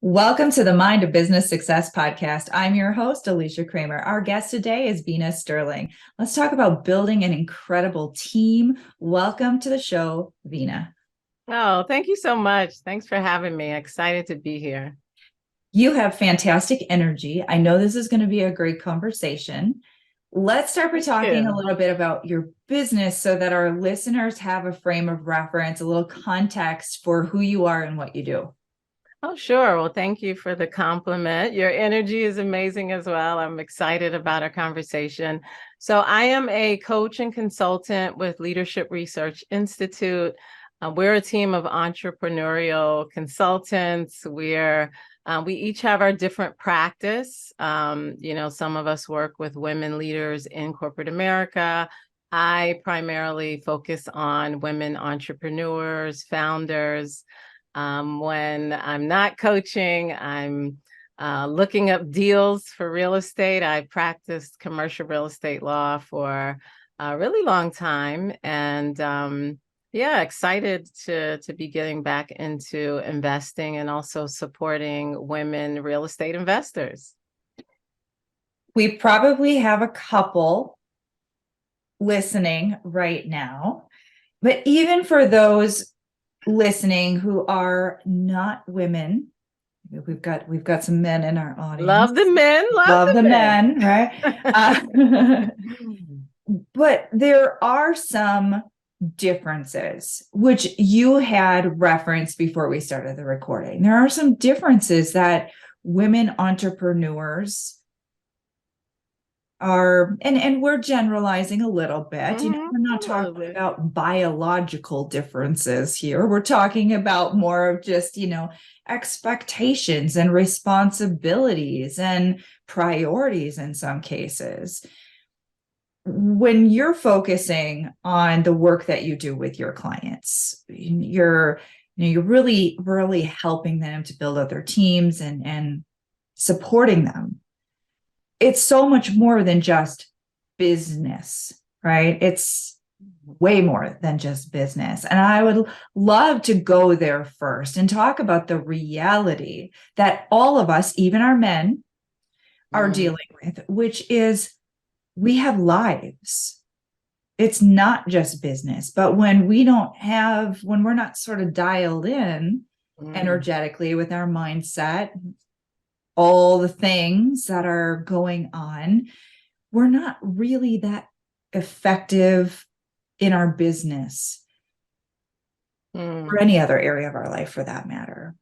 Welcome to the Mind of Business Success podcast. I'm your host, Alicia Cramer. Our guest today is Vena Sterling. Let's talk about building an incredible team. Welcome to the show, Vena. Oh, thank you so much. Thanks for having me. Excited to be here. You have fantastic energy. I know this is going to be a great conversation. Let's start by Thank talking a you. little bit about your business so that our listeners have a frame of reference, a little context for who you are and what you do. Oh, sure. Well, thank you for the compliment. Your energy is amazing as well. I'm excited about our conversation. So, I am a coach and consultant with Leadership Research Institute. We're a team of entrepreneurial consultants. We each have our different practice. Some of us work with women leaders in corporate America. I primarily focus on women entrepreneurs, founders. When I'm not coaching, I'm looking up deals for real estate. I practiced commercial real estate law for a really long time, and yeah, excited to be getting back into investing and also supporting women real estate investors. We probably have a couple listening right now, but even for those listening who are not women, we've got some men in our audience. Love the men, love Love the the men. men, right? But there are some differences which you had referenced before we started the recording. There are some differences that women entrepreneurs are, and we're generalizing a little bit. We're not A little talking bit. about biological differences here. We're talking about more of just, expectations and responsibilities and priorities in some cases. When you're focusing on the work that you do with your clients, you're really helping them to build out their teams and supporting them. It's so much more than just business, right? It's way more than just business. And I would love to go there first and talk about the reality that all of us, even our men, are Mm. dealing with, which is we have lives. It's not just business, but when we're not sort of dialed in Mm. energetically with our mindset, all the things that are going on, we're not really that effective in our business or Mm. any other area of our life for that matter.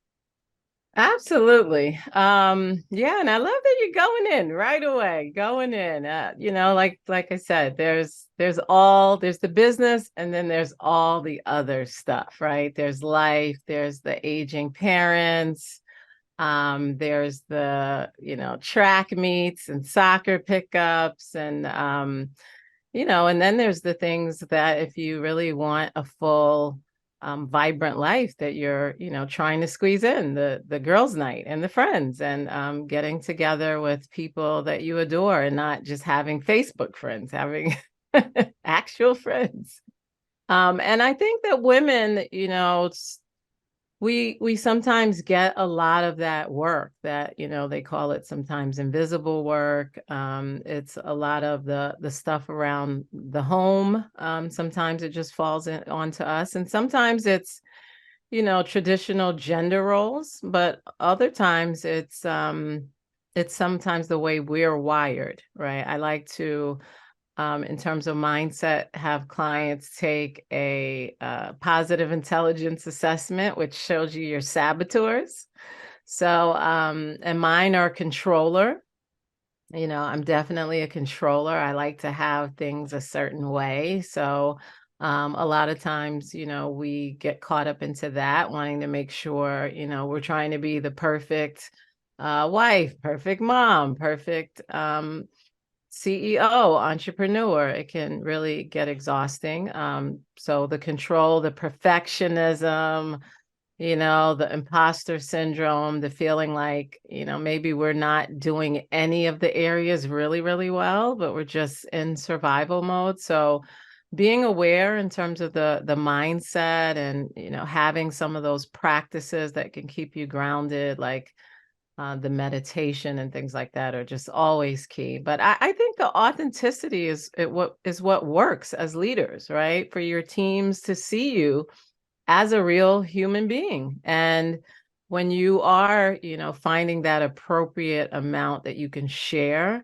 Absolutely. Yeah, and I love that you're going in right away, going in. Like I said, there's the business and then there's all the other stuff, right? There's life, there's the aging parents, there's the, track meets and soccer pickups and then there's the things that if you really want a full vibrant life that you're, trying to squeeze in the girls' night and the friends and getting together with people that you adore and not just having Facebook friends, having actual friends. And I think that women, we sometimes get a lot of that work that, they call it sometimes invisible work. It's a lot of the stuff around the home. Sometimes it just falls onto us, and sometimes it's, traditional gender roles, but other times it's sometimes the way we're wired, right? I like to in terms of mindset, have clients take a positive intelligence assessment, which shows you your saboteurs. So, and mine are controller. I'm definitely a controller. I like to have things a certain way. So, a lot of times, we get caught up into that, wanting to make sure, we're trying to be the perfect wife, perfect mom, perfect CEO, entrepreneur. It can really get exhausting. So the control, the perfectionism, the imposter syndrome, the feeling like, maybe we're not doing any of the areas really, really well, but we're just in survival mode. So being aware in terms of the mindset and, having some of those practices that can keep you grounded, like the meditation and things like that are just always key. But I think the authenticity is what works as leaders, right? For your teams to see you as a real human being. And when you are, finding that appropriate amount that you can share,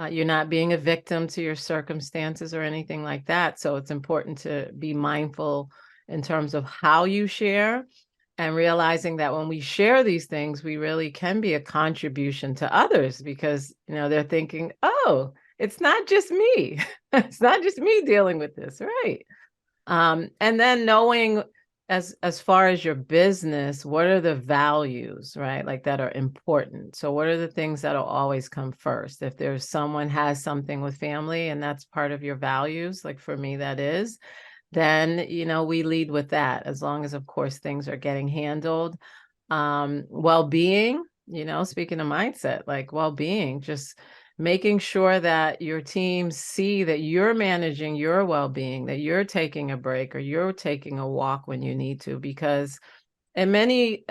you're not being a victim to your circumstances or anything like that. So it's important to be mindful in terms of how you share and realizing that when we share these things, we really can be a contribution to others because, they're thinking, oh, it's not just me. It's not just me dealing with this, right? And then knowing as far as your business, what are the values, right? Like that are important. So what are the things that'll always come first? If there's someone has something with family and that's part of your values, like for me, that is, then, we lead with that as long as, of course, things are getting handled. Well-being, speaking of mindset, like well-being, just making sure that your team see that you're managing your well-being, that you're taking a break or you're taking a walk when you need to, because in many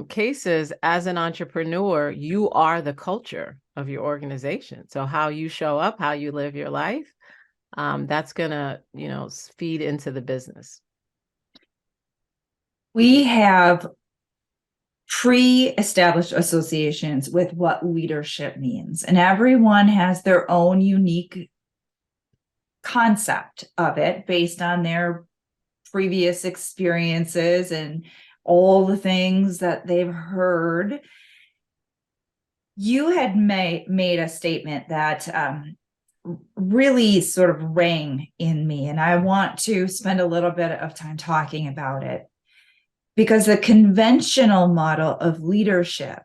cases, as an entrepreneur, you are the culture of your organization. So how you show up, how you live your life, that's gonna, feed into the business. We have pre-established associations with what leadership means, and everyone has their own unique concept of it based on their previous experiences and all the things that they've heard. You had made a statement that really sort of rang in me, and I want to spend a little bit of time talking about it, because the conventional model of leadership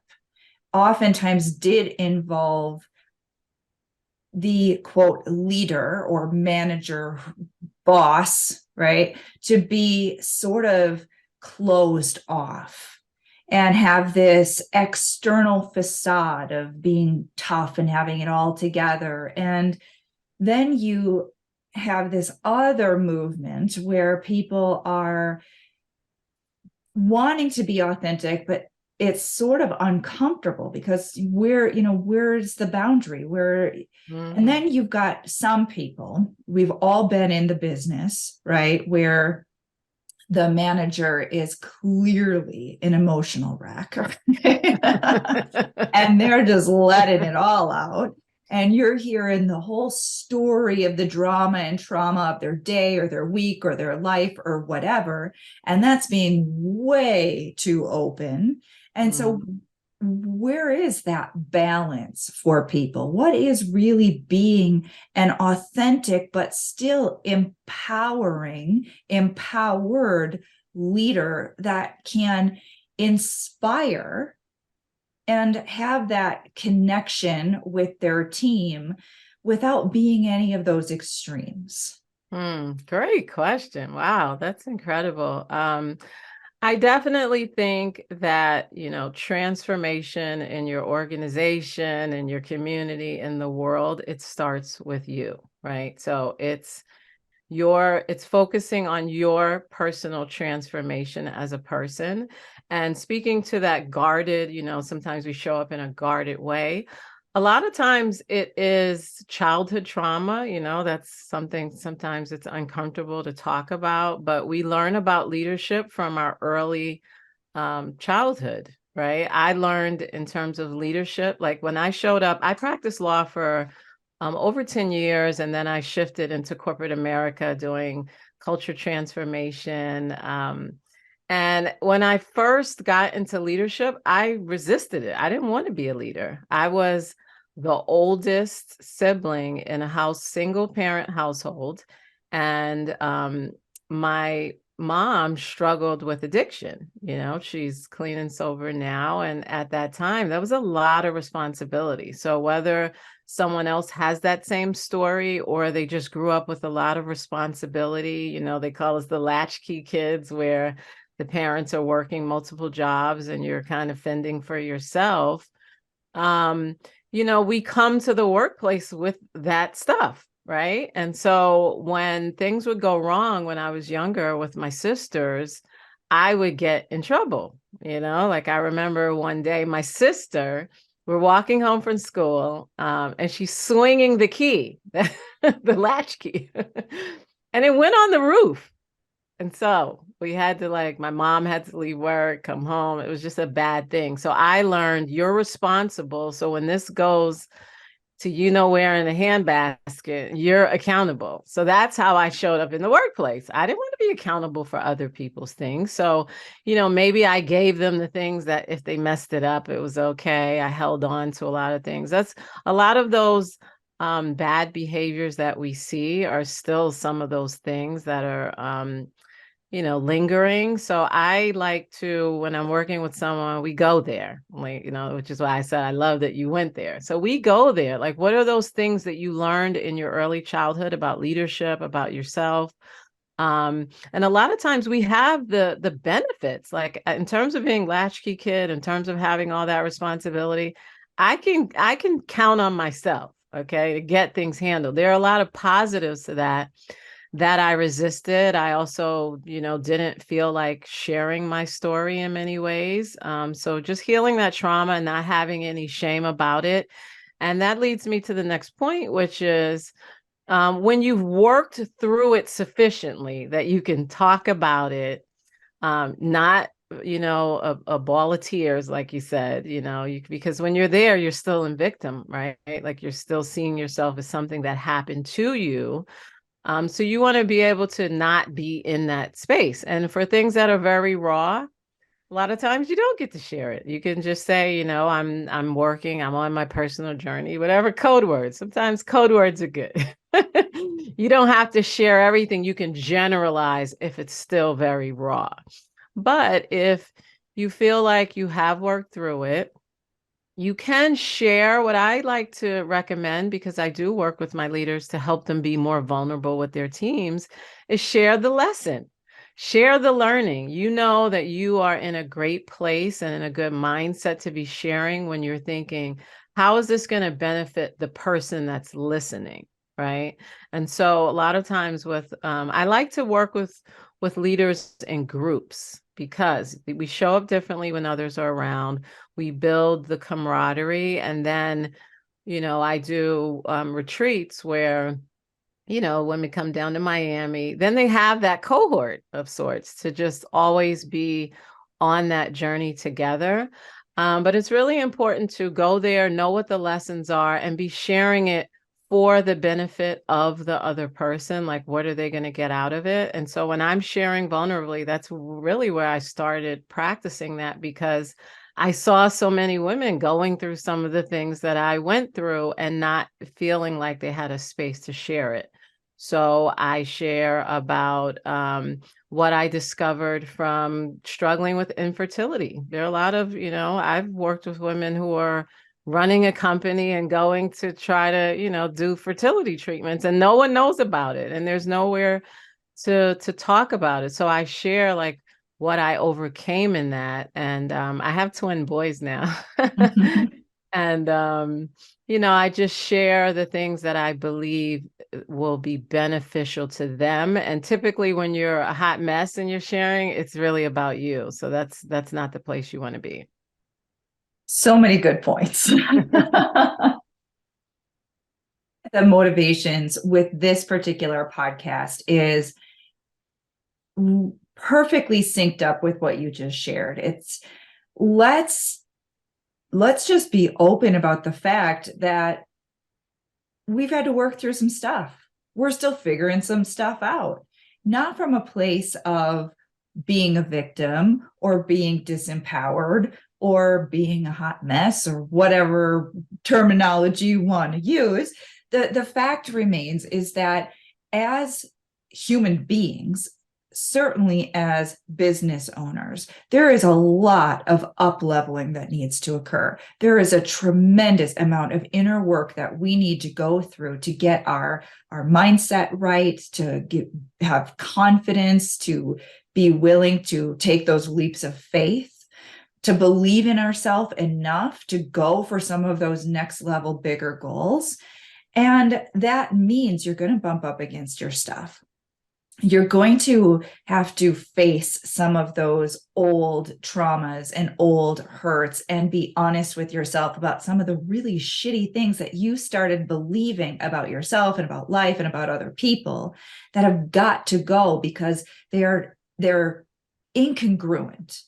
oftentimes did involve the quote leader or manager, boss, right, to be sort of closed off and have this external facade of being tough and having it all together. And then you have this other movement where people are wanting to be authentic, but it's sort of uncomfortable because where's the boundary? And then you've got some people, we've all been in the business, right, where the manager is clearly an emotional wreck and they're just letting it all out. And you're hearing the whole story of the drama and trauma of their day or their week or their life or whatever. And that's being way too open. And so where is that balance for people? What is really being an authentic, but still empowered leader that can inspire and have that connection with their team without being any of those extremes? Great question. Wow, that's incredible. I definitely think that, transformation in your organization and your community in the world, it starts with you, right? So it's focusing on your personal transformation as a person and speaking to that guarded, sometimes we show up in a guarded way. A lot of times it is childhood trauma, that's something sometimes it's uncomfortable to talk about, but we learn about leadership from our early childhood, right? I learned in terms of leadership, like when I showed up, I practiced law for over 10 years, and then I shifted into corporate America doing culture transformation. And when I first got into leadership, I resisted it. I didn't want to be a leader. I was the oldest sibling in a single parent household. And my mom struggled with addiction. She's clean and sober now. And at that time, that was a lot of responsibility. So whether someone else has that same story or they just grew up with a lot of responsibility, they call us the latchkey kids, where the parents are working multiple jobs and you're kind of fending for yourself. We come to the workplace with that stuff, right? And so when things would go wrong when I was younger with my sisters, I would get in trouble. Like I remember one day my sister, we're walking home from school, and she's swinging the key, the latch key, and it went on the roof. And so we had to, like, my mom had to leave work, come home. It was just a bad thing. So I learned you're responsible. So when this goes to where in the handbasket, you're accountable. So that's how I showed up in the workplace. I didn't want to be accountable for other people's things. So, maybe I gave them the things that if they messed it up, it was okay. I held on to a lot of things. That's a lot of those bad behaviors that we see are still some of those things that are lingering. So I like to, when I'm working with someone, we go there, like, which is why I said I love that you went there. So we go there. Like, what are those things that you learned in your early childhood about leadership, about yourself? And a lot of times we have the benefits, like in terms of being latchkey kid, in terms of having all that responsibility, I can count on myself, okay, to get things handled. There are a lot of positives to that I resisted. I also, didn't feel like sharing my story in many ways. So just healing that trauma and not having any shame about it. And that leads me to the next point, which is when you've worked through it sufficiently that you can talk about it, not a ball of tears, like you said, because when you're there, you're still in victim, right? Like you're still seeing yourself as something that happened to you. So you want to be able to not be in that space. And for things that are very raw, a lot of times you don't get to share it. You can just say, I'm working, I'm on my personal journey, whatever code words. Sometimes code words are good. You don't have to share everything. You can generalize if it's still very raw. But if you feel like you have worked through it, you can share. What I like to recommend, because I do work with my leaders to help them be more vulnerable with their teams, is share the lesson, share the learning. You know that you are in a great place and in a good mindset to be sharing when you're thinking, how is this going to benefit the person that's listening? Right. And so a lot of times I like to work with leaders in groups because we show up differently when others are around. We build the camaraderie. And then, I do retreats where, when we come down to Miami, then they have that cohort of sorts to just always be on that journey together. But it's really important to go there, know what the lessons are, and be sharing it for the benefit of the other person. Like, what are they going to get out of it? And so when I'm sharing vulnerably, that's really where I started practicing that, because I saw so many women going through some of the things that I went through and not feeling like they had a space to share it. So I share about what I discovered from struggling with infertility. There are a lot of, I've worked with women who are running a company and going to try to, do fertility treatments, and no one knows about it. And there's nowhere to talk about it. So I share like what I overcame in that. And I have twin boys now. And, I just share the things that I believe will be beneficial to them. And typically when you're a hot mess and you're sharing, it's really about you. So that's not the place you want to be. So many good points. The motivations with this particular podcast is perfectly synced up with what you just shared. It's let's just be open about the fact that we've had to work through some stuff. We're still figuring some stuff out, not from a place of being a victim or being disempowered or being a hot mess or whatever terminology you want to use. The fact remains is that as human beings, certainly as business owners, there is a lot of up-leveling that needs to occur. There is a tremendous amount of inner work that we need to go through to get our mindset right, to have confidence, to be willing to take those leaps of faith, to believe in ourselves enough to go for some of those next level bigger goals. And that means you're going to bump up against your stuff. You're going to have to face some of those old traumas and old hurts and be honest with yourself about some of the really shitty things that you started believing about yourself and about life and about other people that have got to go because they're incongruent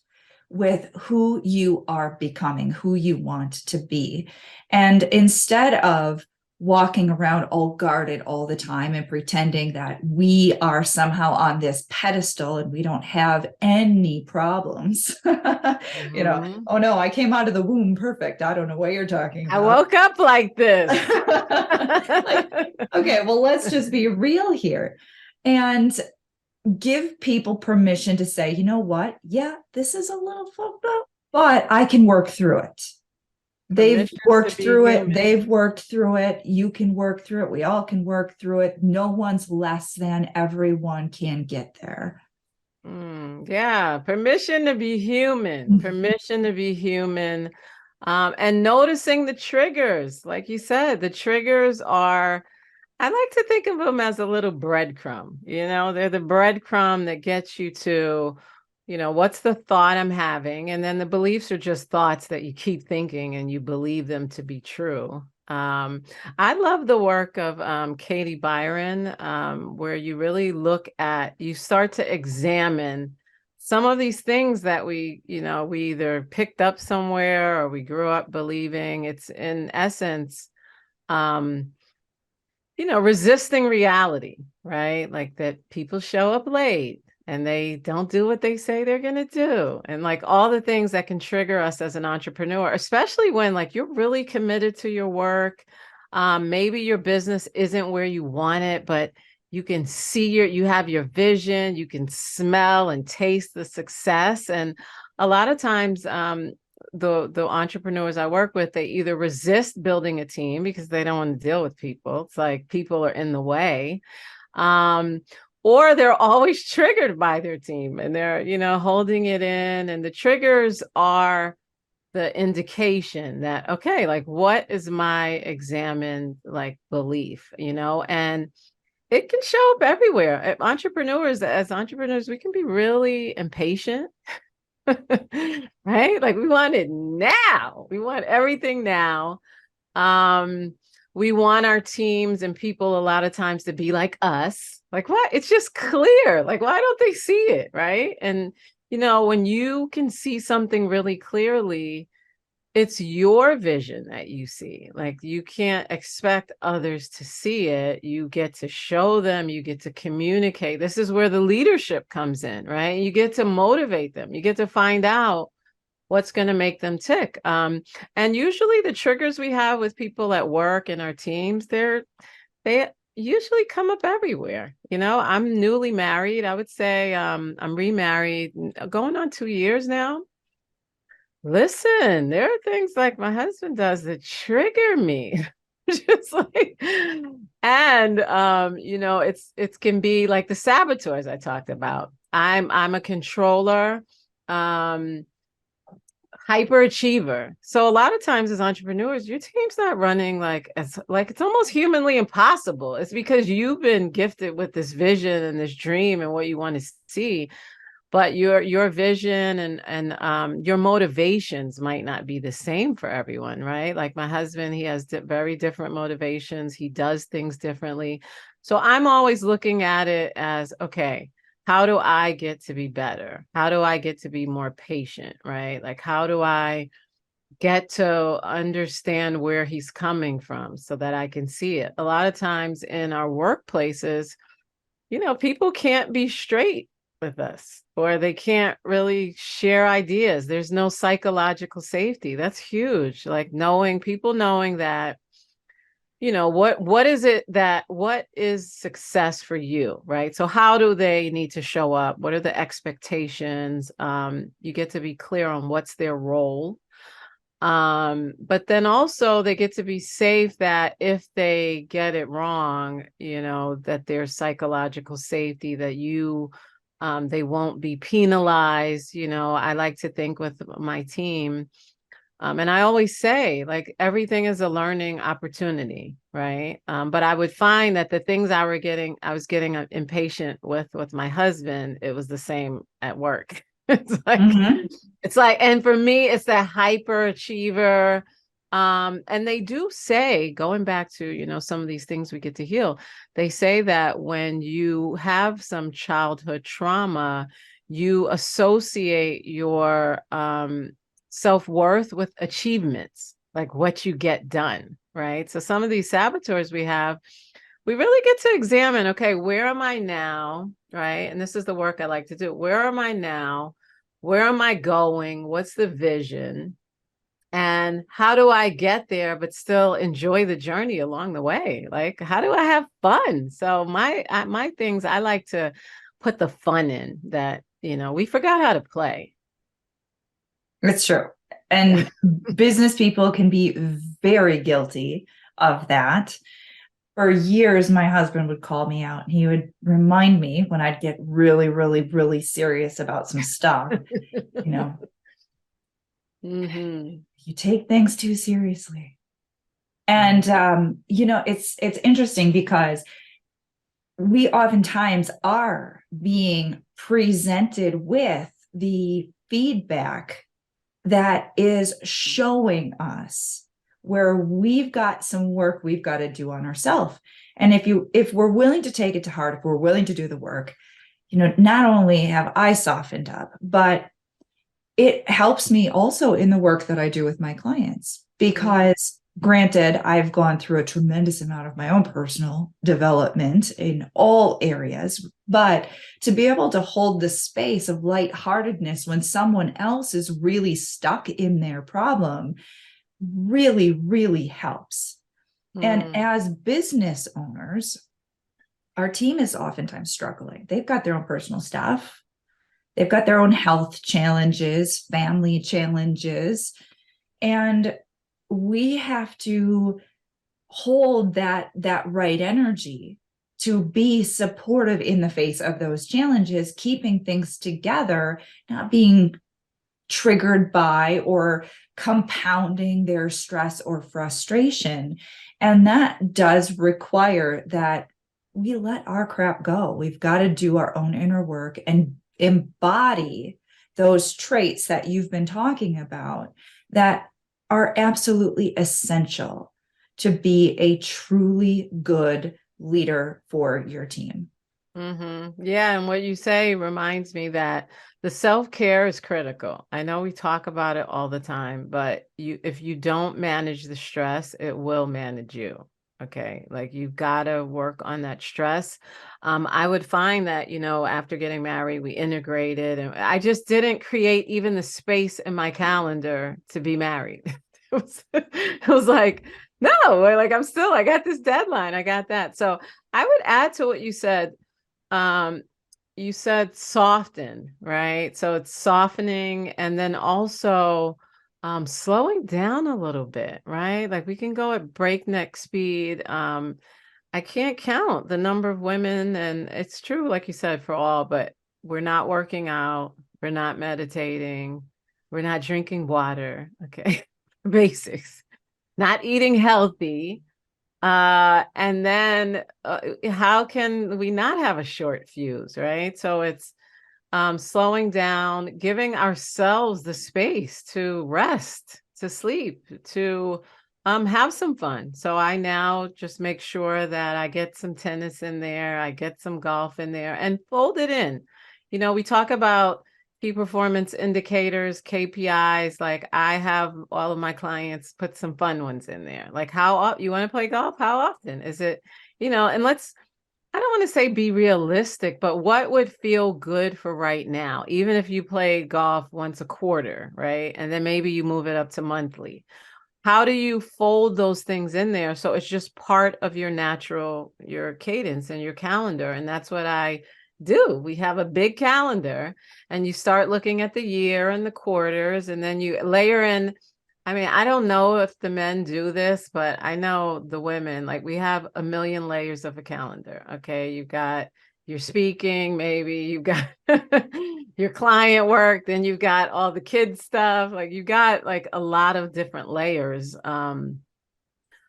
with who you are becoming, who you want to be. And instead of walking around all guarded all the time and pretending that we are somehow on this pedestal and we don't have any problems. Mhm. Oh no, I came out of the womb perfect. I don't know what you're talking I about. woke up like this. Like, okay, well, let's just be real here and give people permission to say, you know what? Yeah, this is a little fucked up, but I can work through it. They've Permission worked to be through it. human. They've worked through it. You can work through it. We all can work through it. No one's less than. Everyone can get there. Yeah, permission to be human, permission to be human. And noticing the triggers, like you said, the triggers are, I like to think of them as a little breadcrumb. They're the breadcrumb that gets you to, what's the thought I'm having? And then the beliefs are just thoughts that you keep thinking and you believe them to be true. I love the work of Katie Byron, where you really you start to examine some of these things that we either picked up somewhere or we grew up believing. It's in essence, um, resisting reality, right? Like that people show up late and they don't do what they say they're going to do. And like all the things that can trigger us as an entrepreneur, especially when like you're really committed to your work. Maybe your business isn't where you want it, but you can see you have your vision, you can smell and taste the success. And a lot of times, the entrepreneurs I work with, they either resist building a team because they don't want to deal with people. It's like people are in the way. Um, or they're always triggered by their team and they're, holding it in. And the triggers are the indication that, okay, like what is my examined like belief, and it can show up everywhere. As entrepreneurs, we can be really impatient. Right? Like we want it now. We want everything now. Um, we want our teams and people a lot of times to be like us. Like what? It's just clear. Like why don't they see it, right? And when you can see something really clearly, it's your vision that you see. Like you can't expect others to see it. You get to show them, you get to communicate. This is where the leadership comes in, right? You get to motivate them. You get to find out what's going to make them tick. And usually the triggers we have with people at work and our teams, they usually come up everywhere. I'm newly married. I would say I'm remarried, going on 2 years now. Listen, there are things like my husband does that trigger me. Just like, and it can be like the saboteurs I talked about. I'm a controller, um, hyperachiever. So a lot of times as entrepreneurs, your team's not running like it's almost humanly impossible. It's because you've been gifted with this vision and this dream and what you want to see, but your vision and your motivations might not be the same for everyone, right? Like my husband, he has very different motivations. He does things differently. So I'm always looking at it as, okay, how do I get to be better? How do I get to be more patient, right? Like how do I get to understand where he's coming from so that I can see it? A lot of times in our workplaces, people can't be straight with us or they can't really share ideas. There's no psychological safety. That's huge. Like knowing that, what is success for you, right? So how do they need to show up? What are the expectations? You get to be clear on what's their role. But then also they get to be safe that if they get it wrong, that there's psychological safety that they won't be penalized. I like to think with my team, And I always say, like, everything is a learning opportunity, right? But I would find that the things I was getting impatient with my husband, it was the same at work. It's like, Mhm. and for me, it's that hyperachiever. And they do say, going back to, some of these things we get to heal, they say that when you have some childhood trauma, you associate your self-worth with achievements, like what you get done, right? So some of these saboteurs we really get to examine, okay, where am I now, right? And this is the work I like to do. Where am I now? Where am I going? What's the vision? And how do I get there but still enjoy the journey along the way? Like, how do I have fun? So my things, I like to put the fun in that, we forgot how to play. It's true. And business people can be very guilty of that. For years, my husband would call me out and he would remind me when I'd get really, really, really serious about some stuff, you know, Mm-hmm. you take things too seriously. And it's interesting because we oftentimes are being presented with the feedback that is showing us where we've got some work we've got to do on ourselves. And if we're willing to take it to heart, if we're willing to do the work, not only have I softened up, but it helps me also in the work that I do with my clients because granted, I've gone through a tremendous amount of my own personal development in all areas, but to be able to hold the space of lightheartedness when someone else is really stuck in their problem really, really helps. And Mm-hmm. as business owners, our team is oftentimes struggling. They've got their own personal stuff. They've got their own health challenges, family challenges, and we have to hold that right energy to be supportive in the face of those challenges, keeping things together, not being triggered by or compounding their stress or frustration. And that does require that we let our crap go. We've got to do our own inner work and embody those traits that you've been talking about that are absolutely essential to be a truly good leader for your team. Mm-hmm. Yeah, and what you say reminds me that the self-care is critical. I know we talk about it all the time, but if you don't manage the stress, it will manage you. Okay. Like, you've got to work on that stress. I would find that, after getting married, we integrated, and I just didn't create even the space in my calendar to be married. It was like, no, like, I got this deadline. I got that. So I would add to what um, you said soften, right? So it's softening, and then also slowing down a little bit, right? Like, we can go at breakneck speed. I can't count the number of women, and it's true, like you said, for all, but we're not working out, we're not meditating, we're not drinking water, okay? Basics, not eating healthy, and then how can we not have a short fuse, right? So it's slowing down, giving ourselves the space to rest, to sleep, to have some fun. So I now just make sure that I get some tennis in there, I get some golf in there, and fold it in. We talk about key performance indicators, KPIs. Like, I have all of my clients put some fun ones in there. Like, how often you want to play golf? How often is it? And I don't want to say be realistic, but what would feel good for right now? Even if you play golf once a quarter, right? And then maybe you move it up to monthly. How do you fold those things in there so it's just part of your cadence and your calendar? And that's what I do. We have a big calendar, and you start looking at the year and the quarters, and then you layer in. I mean, I don't know if the men do this, but I know the women, like, we have a million layers of a calendar. Okay. You've got you're speaking, maybe you've got your client work, then you've got all the kids stuff, like you've got like a lot of different layers.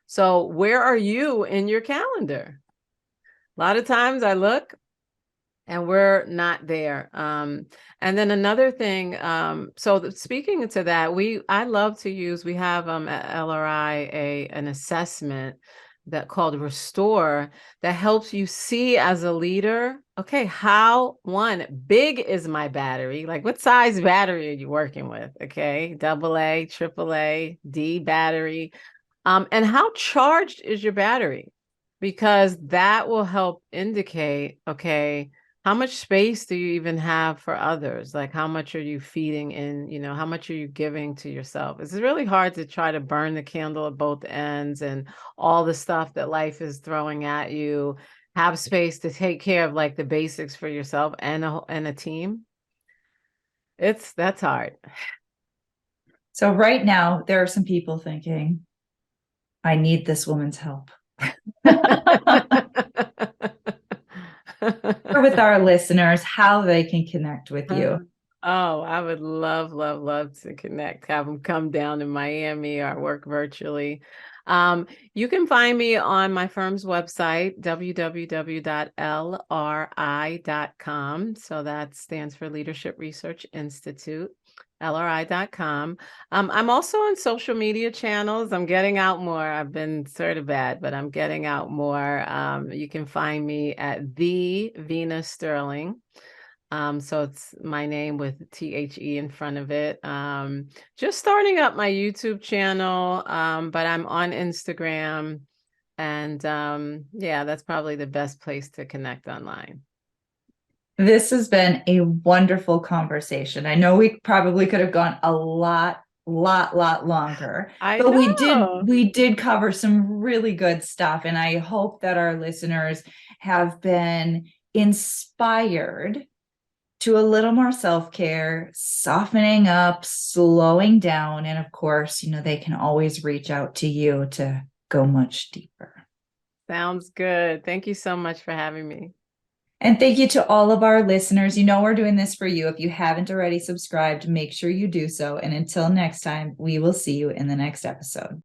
So where are you in your calendar? A lot of times I look and we're not there. And then another thing, speaking to that, I love to use, we have at LRI an assessment that called Restore that helps you see as a leader, okay, how big is my battery? Like what size battery are you working with? Okay, AA, AAA, D battery. And how charged is your battery? Because that will help indicate, okay, how much space do you even have for others? Like how much are you feeding in, how much are you giving to yourself? It's really hard to try to burn the candle at both ends and all the stuff that life is throwing at you. Have space to take care of like the basics for yourself and a team. That's hard. So right now, there are some people thinking, I need this woman's help. With our listeners, how they can connect with you. Oh, I would love, love, love to connect, have them come down to Miami or work virtually. You can find me on my firm's website, www.lri.com. So that stands for Leadership Research Institute, lri.com. I'm also on social media channels. I'm getting out more. I've been sort of bad, but I'm getting out more. You can find me at the Vena Sterling. So it's my name with THE in front of it. Just starting up my YouTube channel, but I'm on Instagram. And yeah, that's probably the best place to connect online. This has been a wonderful conversation. I know we probably could have gone a lot longer, I but know. we did cover some really good stuff. And I hope that our listeners have been inspired to a little more self-care, softening up, slowing down. And of course, they can always reach out to you to go much deeper. Sounds good. Thank you so much for having me. And thank you to all of our listeners. We're doing this for you. If you haven't already subscribed, make sure you do so. And until next time, we will see you in the next episode.